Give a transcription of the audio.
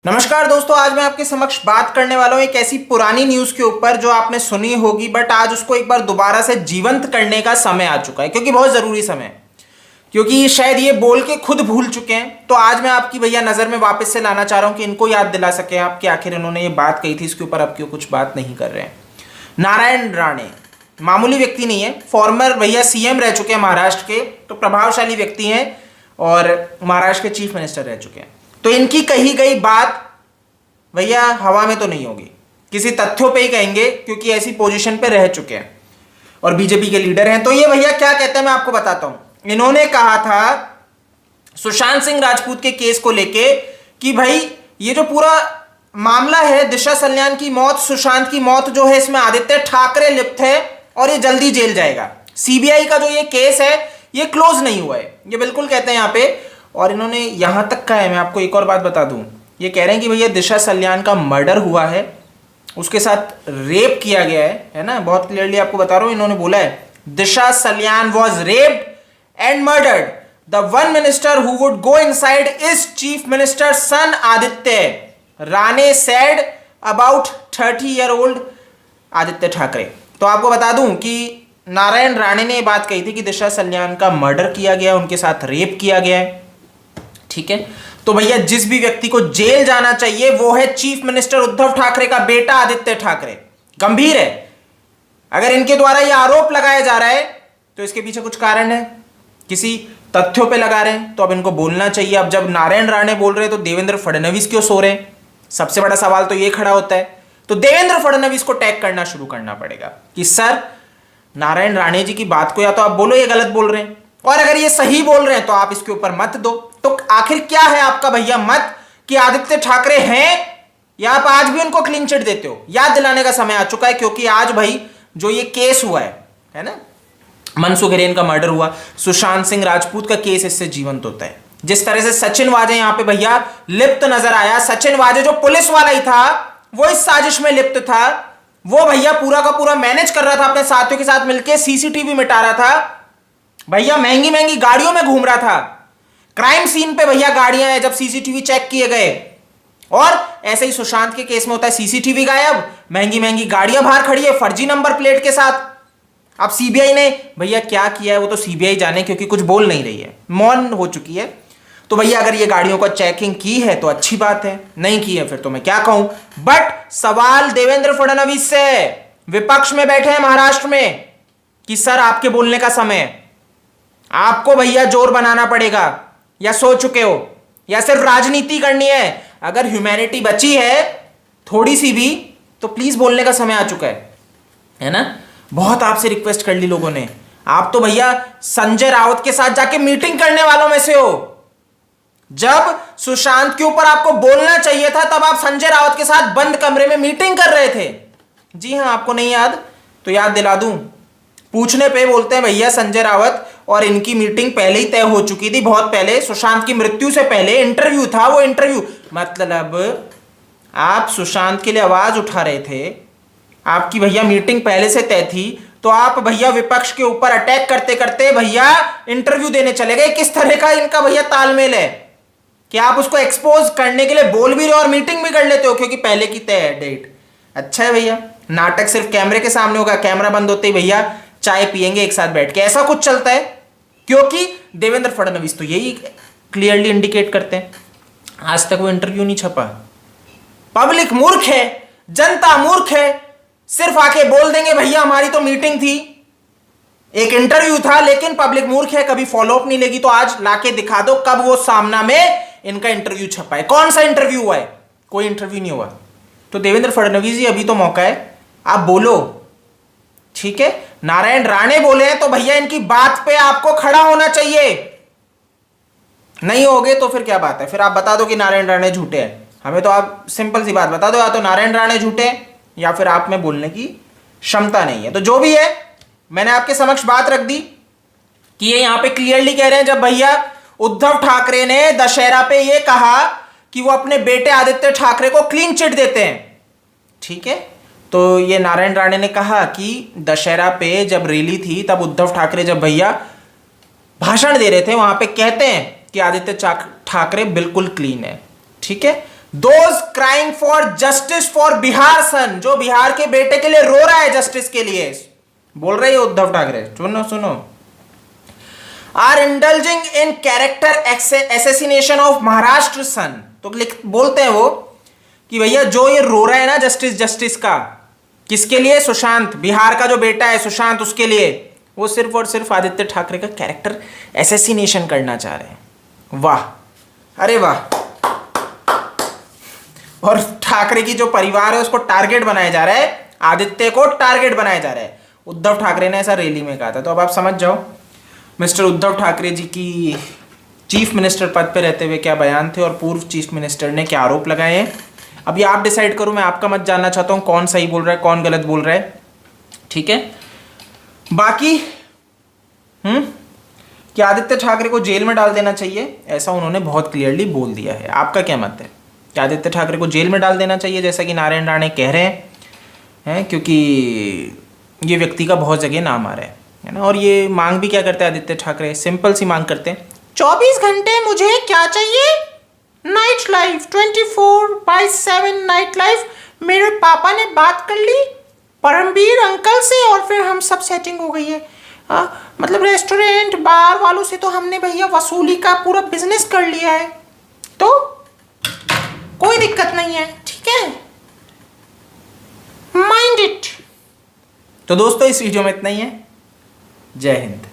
नमस्कार दोस्तों, आज मैं आपके समक्ष बात करने वाला हूं एक ऐसी पुरानी न्यूज के ऊपर जो आपने सुनी होगी, बट आज उसको एक बार दोबारा से जीवंत करने का समय आ चुका है, क्योंकि बहुत जरूरी समय है, क्योंकि शायद ये बोल के खुद भूल चुके हैं। तो आज मैं आपकी भैया नजर में वापस से लाना चाह रहा हूं कि इनको याद दिला सके आप कि आखिर इन्होंने ये बात कही थी, इसके ऊपर अब क्यों कुछ बात नहीं कर रहे हैं। नारायण राणे मामूली व्यक्ति नहीं है, फॉर्मर भैया सीएम रह चुके हैं महाराष्ट्र के, तो प्रभावशाली व्यक्ति हैं और महाराष्ट्र के चीफ मिनिस्टर रह चुके हैं। तो इनकी कही गई बात भैया हवा में तो नहीं होगी, किसी तथ्यों पे ही कहेंगे, क्योंकि ऐसी पोजीशन पे रह चुके हैं और बीजेपी के लीडर हैं। तो ये भैया क्या कहते हैं मैं आपको बताता हूं। इन्होंने कहा था सुशांत सिंह राजपूत के केस को लेके कि भाई ये जो पूरा मामला है, दिशा सल्यान की मौत, सुशांत की मौत जो है, इसमें आदित्य ठाकरे लिप्त है और ये जल्दी जेल जाएगा। सीबीआई का जो ये केस है ये क्लोज नहीं हुआ है, ये बिल्कुल कहते हैं यहां पे। और इन्होंने यहां तक कहा है, मैं आपको एक और बात बता दूं, ये कह रहे हैं कि भैया दिशा सल्यान का मर्डर हुआ है, उसके साथ रेप किया गया है ना। बहुत क्लियरली आपको बता रहा हूं, इन्होंने बोला है Disha Salian was raped and murdered, the one minister who would go inside is chief minister son Aditya Rane said about 30-year-old Aditya Thackeray. तो आपको बता दूं कि नारायण राणे ने बात कही थी कि दिशा सल्यान का मर्डर किया गया, उनके साथ रेप किया गया है, ठीक है। तो भैया जिस भी व्यक्ति को जेल जाना चाहिए वो है चीफ मिनिस्टर उद्धव ठाकरे का बेटा आदित्य ठाकरे। गंभीर है, अगर इनके द्वारा यह आरोप लगाया जा रहा है तो इसके पीछे कुछ कारण है, किसी तथ्यों पे लगा रहे हैं, तो अब इनको बोलना चाहिए। अब जब नारायण राणे बोल रहे हैं तो देवेंद्र फडणवीस क्यों सो रहे हैं? सबसे बड़ा सवाल तो यह खड़ा होता है। तो देवेंद्र फडणवीस को टैग करना शुरू करना पड़ेगा कि सर नारायण राणे जी की बात को या तो आप बोलो ये गलत बोल रहे हैं, और अगर ये सही बोल रहे हैं तो आप इसके ऊपर मत दो। तो आखिर क्या है आपका भैया मत कि आदित्य ठाकरे हैं या आप आज भी उनको क्लीन चिट देते हो? याद दिलाने का समय आ चुका है, क्योंकि आज भाई जो ये केस हुआ है ना, मनसुख हिरेन का मर्डर हुआ, सुशांत सिंह राजपूत का केस इससे जीवंत होता है। जिस तरह से सचिन वाजे यहां पे भैया लिप्त नजर आया, सचिन वाजे जो पुलिस वाला ही था वो इस साजिश में लिप्त था, वो भैया पूरा का पूरा मैनेज कर रहा था अपने साथियों के साथ मिलकर, सीसीटीवी मिटा रहा था भैया, महंगी महंगी गाड़ियों में घूम रहा था, क्राइम सीन पे भैया गाड़ियां हैं जब सीसीटीवी चेक किए गए। और ऐसे ही सुशांत के केस में होता है, सीसीटीवी गायब, महंगी महंगी गाड़ियां बाहर खड़ी है फर्जी नंबर प्लेट के साथ। अब सीबीआई ने भैया क्या किया है वो तो सीबीआई जाने, क्योंकि कुछ बोल नहीं रही है, मौन हो चुकी है। तो भैया अगर ये गाड़ियों का चेकिंग की है तो अच्छी बात है, नहीं की है फिर तो मैं क्या कहूं। बट सवाल देवेंद्र फडणवीस से, विपक्ष में बैठे हैं महाराष्ट्र में, कि सर आपके बोलने का समय है, आपको भैया जोर बनाना पड़ेगा, या सो चुके हो, या सिर्फ राजनीति करनी है? अगर ह्यूमैनिटी बची है थोड़ी सी भी तो प्लीज बोलने का समय आ चुका है ना। बहुत आपसे रिक्वेस्ट कर ली लोगों ने, आप तो भैया संजय राउत के साथ जाके मीटिंग करने वालों में से हो। जब सुशांत के ऊपर आपको बोलना चाहिए था तब आप संजय राउत के साथ बंद कमरे में मीटिंग कर रहे थे। जी हां, आपको नहीं याद तो याद दिला दूं, पूछने पे बोलते हैं भैया संजय रावत, और इनकी मीटिंग पहले ही तय हो चुकी थी, बहुत पहले, सुशांत की मृत्यु से पहले इंटरव्यू था। वो इंटरव्यू मतलब आप सुशांत के लिए आवाज उठा रहे थे, आपकी भैया मीटिंग पहले से तय थी, तो आप भैया विपक्ष के ऊपर अटैक करते करते भैया इंटरव्यू देने चले गए। किस तरह का इनका भैया तालमेल है कि आप उसको एक्सपोज करने के लिए बोल भी रहे हो और मीटिंग भी कर लेते हो, क्योंकि पहले की तय है डेट। अच्छा है भैया, नाटक सिर्फ कैमरे के सामने होगा, कैमरा बंद होते ही भैया चाय पियेंगे एक साथ बैठ के, ऐसा कुछ चलता है। क्योंकि देवेंद्र फडणवीस तो यही क्लियरली इंडिकेट करते हैं। आज तक वो इंटरव्यू नहीं छपा। पब्लिक मूर्ख है, जनता मूर्ख है, सिर्फ आके बोल देंगे भैया हमारी तो मीटिंग थी, एक इंटरव्यू था, लेकिन पब्लिक मूर्ख है, कभी फॉलोअप नहीं लेगी। तो आज लाके दिखा दो कब वो सामना में इनका इंटरव्यू छपा है, कौन सा इंटरव्यू हुआ है? कोई इंटरव्यू नहीं हुआ। तो देवेंद्र फडणवीस जी अभी तो मौका है, आप बोलो, ठीक है। नारायण राणे बोले हैं तो भैया इनकी बात पे आपको खड़ा होना चाहिए। नहीं होगे तो फिर क्या बात है, फिर आप बता दो कि नारायण राणे झूठे हैं। हमें तो आप सिंपल सी बात बता दो, या तो नारायण राणे झूठे हैं या फिर आप में बोलने की क्षमता नहीं है। तो जो भी है, मैंने आपके समक्ष बात रख दी कि ये यहां पे क्लियरली कह रहे हैं, जब भैया उद्धव ठाकरे ने दशहरा पे ये कहा कि वो अपने बेटे आदित्य ठाकरे को क्लीन चिट देते हैं, ठीक है। तो ये नारायण राणे ने कहा कि दशहरा पे जब रैली थी तब उद्धव ठाकरे जब भैया भाषण दे रहे थे वहां पे कहते हैं कि आदित्य ठाकरे बिल्कुल क्लीन है, ठीक है। Those crying for justice for Bihar son, जो बिहार के बेटे के लिए रो रहा है जस्टिस के लिए, बोल रहे हैं उद्धव ठाकरे। सुनो सुनो, are indulging in character assassination of Maharashtra son. तो बोलते हैं वो कि भैया जो ये रो रहा है ना जस्टिस जस्टिस का, किसके लिए? सुशांत, बिहार का जो बेटा है सुशांत, उसके लिए। वो सिर्फ और सिर्फ आदित्य ठाकरे का कैरेक्टर एसेसिनेशन करना चाह रहे हैं। वाह, अरे वाह। और ठाकरे की जो परिवार है उसको टारगेट बनाया जा रहा है, आदित्य को टारगेट बनाया जा रहा है। उद्धव ठाकरे ने ऐसा रैली में कहा था। तो अब आप समझ जाओ मिस्टर उद्धव ठाकरे जी की चीफ मिनिस्टर पद पे रहते हुए क्या बयान थे और पूर्व चीफ मिनिस्टर ने क्या आरोप लगाए हैं। अभी आप डिसाइड करो, मैं आपका मत जानना चाहता हूं, कौन सही बोल रहा है कौन गलत बोल रहा है, ठीक है। बाकी क्या आदित्य ठाकरे को जेल में डाल देना चाहिए, ऐसा उन्होंने बहुत क्लियरली बोल दिया है। आपका क्या मत है? क्या आदित्य ठाकरे को जेल में डाल देना चाहिए जैसा कि नारायण राणे कह रहे हैं, क्योंकि ये व्यक्ति का बहुत जगह नाम आ रहा है ना। और ये मांग भी क्या करते हैं आदित्य ठाकरे? सिंपल सी मांग करते हैं, 24 घंटे मुझे क्या चाहिए? Night life, 24/7 night life. मेरे पापा ने बात कर ली परमवीर अंकल से और फिर हम सब सेटिंग हो गई है। मतलब रेस्टोरेंट बार वालों से तो हमने भैया वसूली का पूरा बिजनेस कर लिया है, तो कोई दिक्कत नहीं है, ठीक है, माइंड इट। तो दोस्तों इस वीडियो में इतना ही है। जय हिंद।